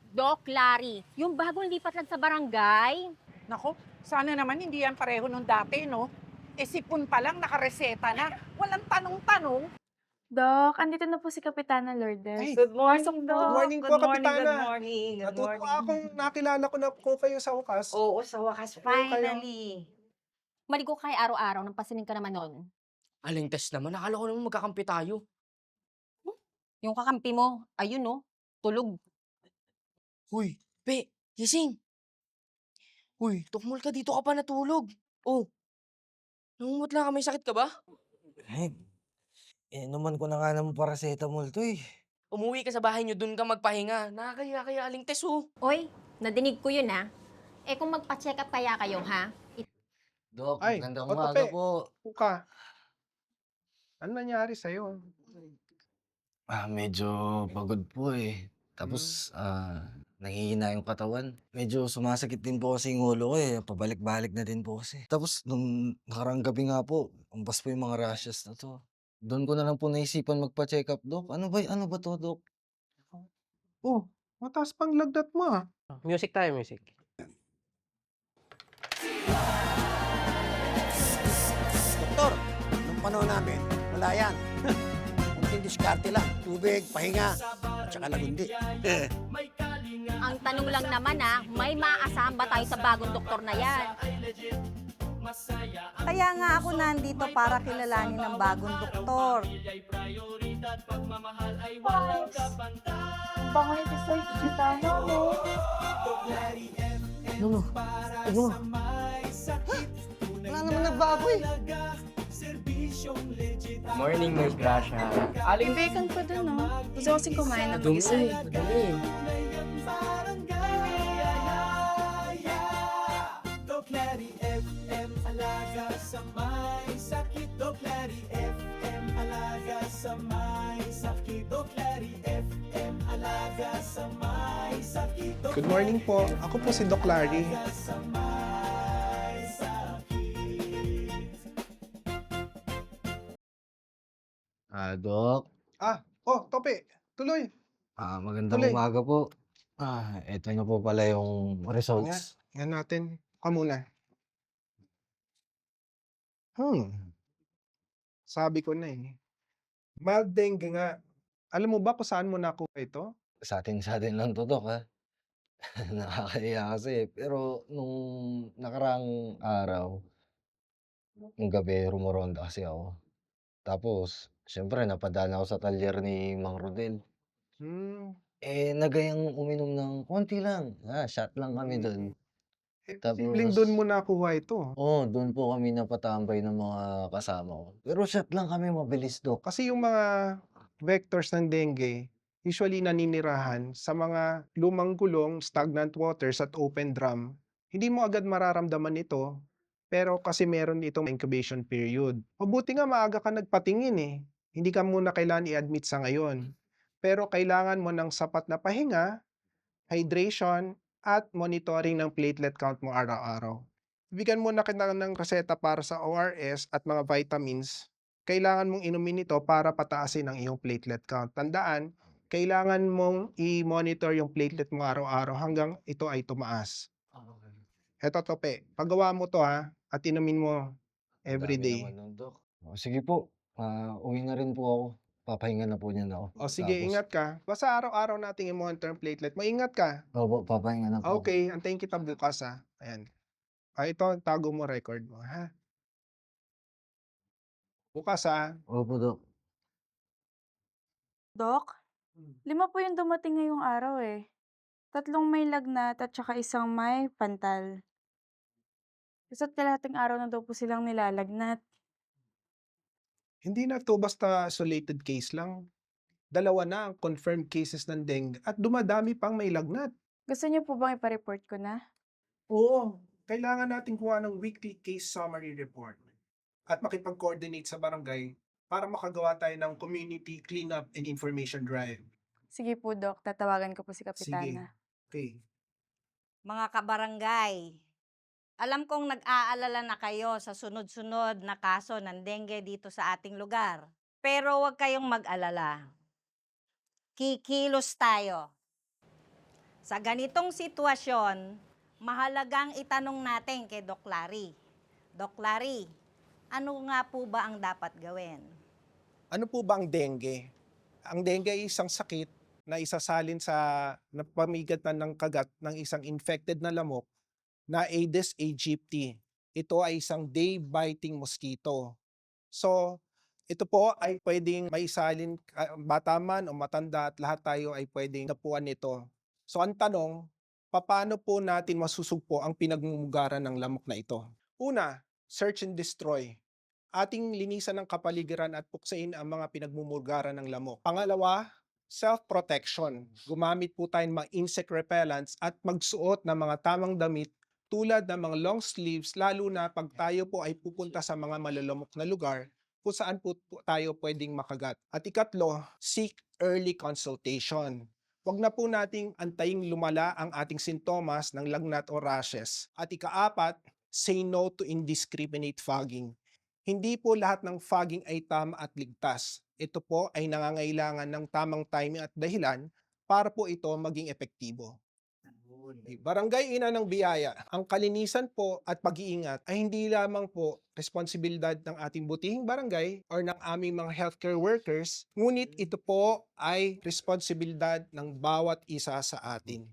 Doc Larry, yung bagong lipat lang sa barangay. Nako, sana naman hindi yan pareho nung dati, no? Eh, sipon pa lang, nakareseta na. Walang tanong-tanong. Doc, andito na po si Kapitana Lourdes. Ay, Good Pasok morning, po. good Doc. morning po, Good morning, good Kapitana. morning, good Natutuwa morning. akong nakilala ko na po kayo sa wakas. Oo, sa wakas, Ano kayo? finally. Maligo kay araw-araw, nang pasining ka naman nun. Aling test naman, akala ko naman magkakampi tayo. Yung kakampi mo, ayun no, tulog. Huy, Pe, gising. Huy, tukmol ka, dito ka pa natulog. Oh, namumutla ka, may sakit ka ba? Eh, inuman ko na nga ng paracetamol to eh. Umuwi ka sa bahay niyo, dun ka magpahinga. Nakakaya aling test oh. Oy, nadinig ko yun ha. Eh kung magpa-check up kaya kayo ha? Dok, Ay, magandang Oto umaga Pe. po. Puka. Ano nangyari sa'yo? Medyo pagod po eh. Tapos, nanghihina yung katawan. Medyo sumasakit din po kasi yung ulo ko eh. Pabalik-balik na din po kasi. Tapos, nung nakarang gabi nga po, umpas po yung mga rashes na to. Doon ko na lang po naisipan magpa-check up, Dok. Ano ba to, Dok? Oh, mataas pang lagnat mo ah. Music tayo, music. Doktor, nung panahon namin, wala yan. Kunting diskarte lang. Tubig, pahinga, at saka lagundi. Ang tanong lang naman ha, may maaasahan ba tayo sa bagong doktor na yan? Kaya nga ako nandito para kilalanin ng bagong doktor. Bango nito sa Kapitana mo. Wala naman nagbago eh. Morning, Miss Gracia. Aling vacant pa dun, no? Gusto kasing kumain ng Madumi, isa eh. madumi. Good morning po. Ako po si Doc Larry. Dok. Tope, tuloy. Magandang Tuloy. umaga po. Eto na po pala yung results. Yan natin. Ka muna. Sabi ko na eh. Mild dengue nga. Alam mo ba kung saan mo nakuha ito? Sa atin lang to, Dok, ha? Nakakahiya kasi. Pero nung nakaraang araw, nung gabi, rumoronda kasi ako. Tapos, siyempre, napadaan ako sa talyer ni Mang Rodel. Hmm. Nagayang uminom ng konti lang. Shot lang kami doon. Posibleng Tapos, doon mo nakuha ito. doon po kami napatambay ng mga kasama ko. Pero shot lang kami, mabilis, Dok. Kasi yung mga vectors ng dengue, usually naninirahan sa mga lumang gulong, stagnant waters at open drum. Hindi mo agad mararamdaman ito, pero kasi meron itong incubation period. Mabuti nga maaga ka nagpatingin eh. Hindi ka muna kailangan i-admit sa ngayon. Pero kailangan mo ng sapat na pahinga, hydration, at monitoring ng platelet count mo araw-araw. Bigyan mo na kita ng reseta para sa ORS at mga vitamins. Kailangan mong inumin ito para pataasin ang iyong platelet count. Tandaan, kailangan mong i-monitor yung platelet mo araw-araw hanggang ito ay tumaas. Eto Tope, paggawa mo to ha, at inumin mo Ang every dami day. naman nun, Dok. Sige po, uwi na rin po ako. Papahinga na po niyan ako. O sige, Tapos, ingat ka. Basta araw-araw nating i-monitor ang platelet mo. Ingat ka. Opo, papahinga na po ako. Okay, antayin kita bukas ha. Ayan. Ito, tago mo record mo ha. Bukas ha. Opo, Dok. Doc, 5 po yung dumating ngayong araw eh. 3 may lagnat at saka isang may pantal. Isa't kalahating araw na daw po silang nilalagnat. Hindi na to basta isolated case lang. 2 na ang confirmed cases ng dengue at dumadami pang may lagnat. Gusto niyo po bang ipa-report ko na? Oo, kailangan natin kuha ng weekly case summary report at makipag-coordinate sa barangay para makagawa tayo ng community cleanup and information drive. Sige po, Doc. Tatawagan ko po si Sige. Kapitana. Okay. Mga kabarangay, alam kong nag-aalala na kayo sa sunod-sunod na kaso ng dengue dito sa ating lugar. Pero huwag kayong mag-alala. Kikilos tayo. Sa ganitong sitwasyon, mahalagang itanong natin kay Doc Larry. Doc Larry, ano nga po ba ang dapat gawin? Ano po ba ang dengue? Ang dengue ay isang sakit na isasalin sa napamigatan ng kagat ng isang infected na lamok na Aedes aegypti. Ito ay isang day-biting mosquito. So, ito po ay pwedeng maisalin bata man o matanda at lahat tayo ay pwedeng napuan nito. So, ang tanong, paano po natin masusugpo ang pinagmumugaran ng lamok na ito? Una, search and destroy. Ating linisan ng kapaligiran at puksain ang mga pinagmumugaran ng lamok. Pangalawa, self-protection. Gumamit po tayo ng mga insect repellents at magsuot ng mga tamang damit tulad ng mga long sleeves, lalo na pag tayo po ay pupunta sa mga malalamok na lugar kung saan po tayo pwedeng makagat. At ikatlo, seek early consultation. Huwag na po nating antayin lumala ang ating sintomas ng lagnat o rashes. At ikaapat, say no to indiscriminate fogging. Hindi po lahat ng fogging ay tama at ligtas. Ito po ay nangangailangan ng tamang timing at dahilan para po ito maging epektibo. Barangay Ina ng Biyaya, ang kalinisan po at pag-iingat ay hindi lamang po responsibilidad ng ating butihing barangay or ng aming mga healthcare workers, ngunit ito po ay responsibilidad ng bawat isa sa atin.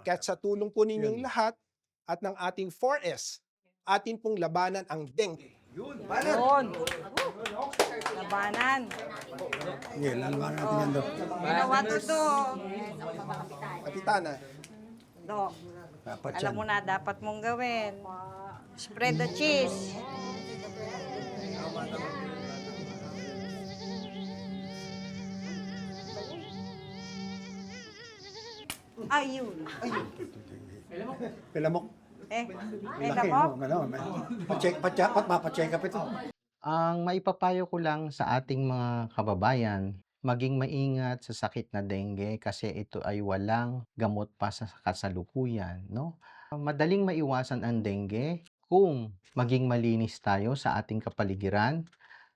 Kaya't sa tulong po ninyong lahat at ng ating 4S, atin pong labanan ang dengue. Yun! Labanan. Sige, lalaman natin yan, Dok. Ginawa to, Doc. Kapitana, Doc, Dapat alam yan. mo na dapat mong gawin. Spread the cheese. Ayun. Pilamok. Laki mo? Papacheck up ito. Ang maipapayo ko lang sa ating mga kababayan, maging maingat sa sakit na dengue kasi ito ay walang gamot pa sa kasalukuyan, no? Madaling maiwasan ang dengue kung maging malinis tayo sa ating kapaligiran,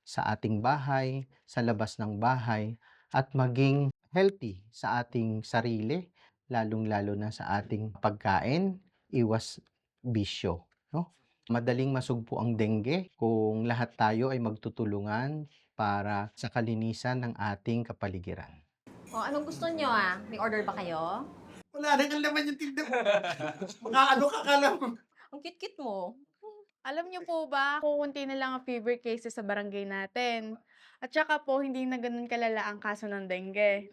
sa ating bahay, sa labas ng bahay, at maging healthy sa ating sarili, lalong-lalo na sa ating pagkain, iwas bisyo, no? Madaling masugpo ang dengue kung lahat tayo ay magtutulungan para sa kalinisan ng ating kapaligiran. O, anong gusto nyo ah? May order ba kayo? Wala nang laman yung tinda. Mga ano ka kala mo. Ang cute-cute mo. Alam niyo po ba, kukunti na lang ang fever cases sa barangay natin. At saka po, hindi na ganun kalala ang kaso ng dengue.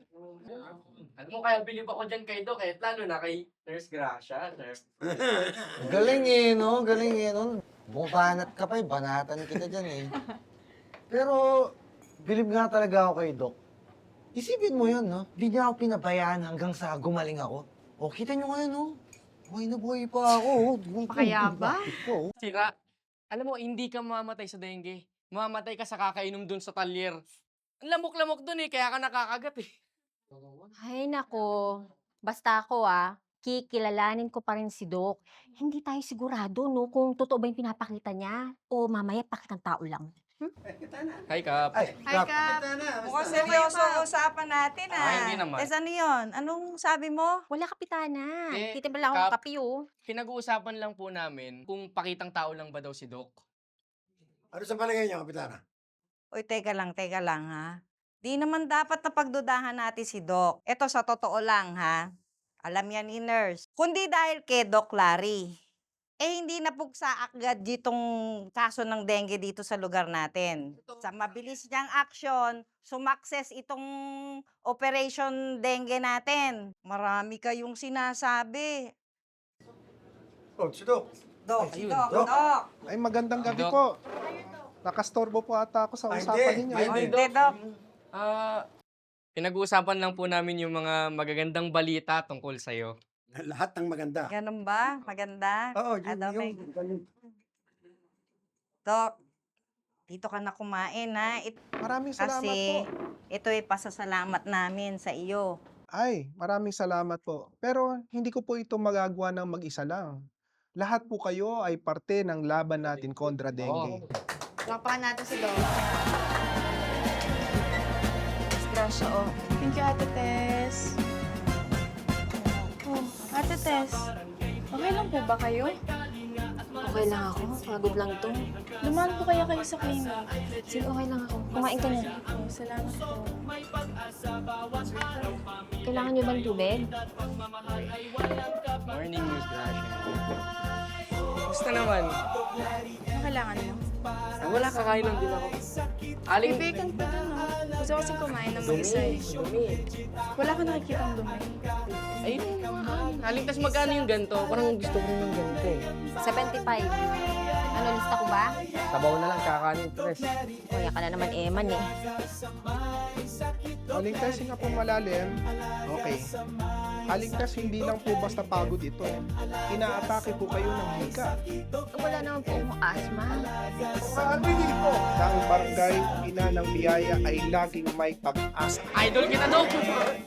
Alam mo, kaya bilib ako dyan kay Doc, eh, lalo na kay Nurse Gracia. Galing eh, no? Galing eh, no? Bumabanat ka pa eh. Banatan kita dyan eh. Pero, bilib nga talaga ako kay Doc. Isipin mo yun, no? Hindi niya ako pinabayaan hanggang sa gumaling ako. O, kita niyo ngayon, no? Buhay na buhay pa ako. Pakayaba. Sira, alam mo, hindi ka mamamatay sa dengue. Mamamatay ka sa kakainom dun sa talyer. Ang lamok-lamok dun eh, kaya ka nakakagat eh. Ay, nako. Basta ako kikilalanin ko pa rin si Doc. Hindi tayo sigurado, no, kung totoo ba yung pinapakita niya o mamaya pakitang tao lang. Hi, Kap. Ay, Hi, Kap. Mukhang seryoso ang usapan natin, hindi naman. Ano yun? Anong sabi mo? Wala, Kapitana. Eh, Titimpla lang akong Kap. kape, oh. Pinag-uusapan lang po namin kung pakitang tao lang ba daw si Doc. ano sa palagay niyo, Kapitana? Uy, teka lang ha. Di naman dapat na pagdudahan natin si Doc. Ito sa totoo lang ha. Alam yan ni Nurse. Kundi dahil kay Doc Larry. Hindi na pugsa agad ditong kaso ng dengue dito sa lugar natin. Sa mabilis niyang action, sumakses itong operation dengue natin. Marami kayong sinasabi. Oh, si Doc. Doc, Ayun, Doc, Doc. Doc. ay magandang gabi Doc. po. Nakastorbo po ata ako sa Ay, usapan hindi. ninyo. Ay, Hindi, Doc. Pinag-uusapan lang po namin yung mga magagandang balita tungkol sa'yo. Lahat ng maganda. Ganun ba? Maganda? Oo, Adamay. Doc, dito ka na kumain ha. Maraming salamat po. Kasi ito ay pasasalamat namin sa iyo. Ay, maraming salamat po. Pero hindi ko po ito magagawa ng mag-isa lang. Lahat po kayo ay parte ng laban natin kontra dengue. Lapakan natin si Doc. Disgrasya, oh. Thank you, Ate Tess. Oh. Ate Tess, okay lang po ba kayo? Okay lang ako. Pagod lang to. Dumaan po kaya kayo sa clinic. Sige, okay lang ako. Kumain ka na. Oh, salamat po. Kailangan niyo bang tubig? Morning, Miss Gracia. Gusto naman. Ano kailangan mo? Wala, kakain lang din ako. Aling... May bacon pa dun, no? Gusto ko kasing kumain ng mag-isa eh. Dumi. Wala ka nakikitang dumi. Ay, aling, tas magkano yung ganito? Parang gusto ko rin ng ganito eh. 75. Ano, lista ko ba? Sabaw na lang, kakanin, tres. Kaya ka na naman eman eh. Aling Tess, hinga po malalim. Okay. Aling Tess, hindi lang po basta pagod ito. Inaatake po kayo ng hika. Wala naman po akong asma. Sa ang barangay, ina ng biyaya ay laging may pag-asa. Idol kita, Dok!